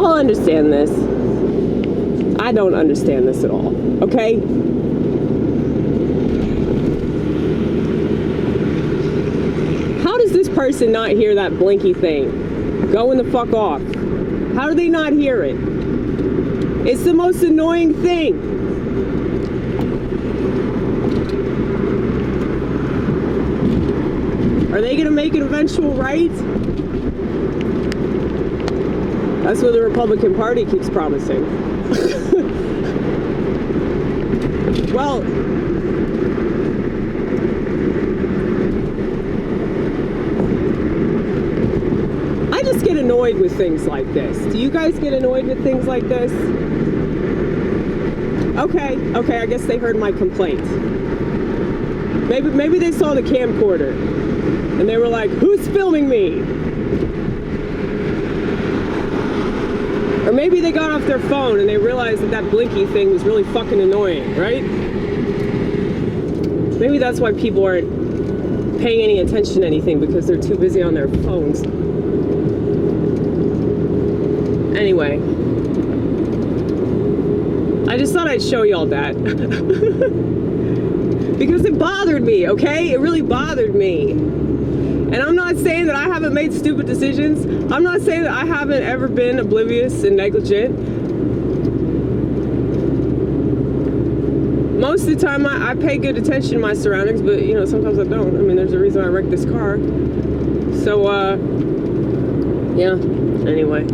Y'all understand this. I don't understand this at all, okay? How does this person not hear that blinky thing going the fuck off? How do they not hear it? It's the most annoying thing. Are they gonna make an eventual right? That's what the Republican Party keeps promising. Well, I just get annoyed with things like this. Do you guys get annoyed with things like this? Okay, I guess they heard my complaint. Maybe they saw the camcorder and they were like, who's filming me? Or maybe they got off their phone and they realized that that blinky thing was really fucking annoying, right? Maybe that's why people aren't paying any attention to anything, because they're too busy on their phones. Anyway, I just thought I'd show y'all that. Because it bothered me, okay? It really bothered me. And I'm not saying that I haven't made stupid decisions. I'm not saying that I haven't ever been oblivious and negligent. Most of the time I pay good attention to my surroundings, but you know, sometimes I don't. I mean, there's a reason I wrecked this car. So, yeah, anyway.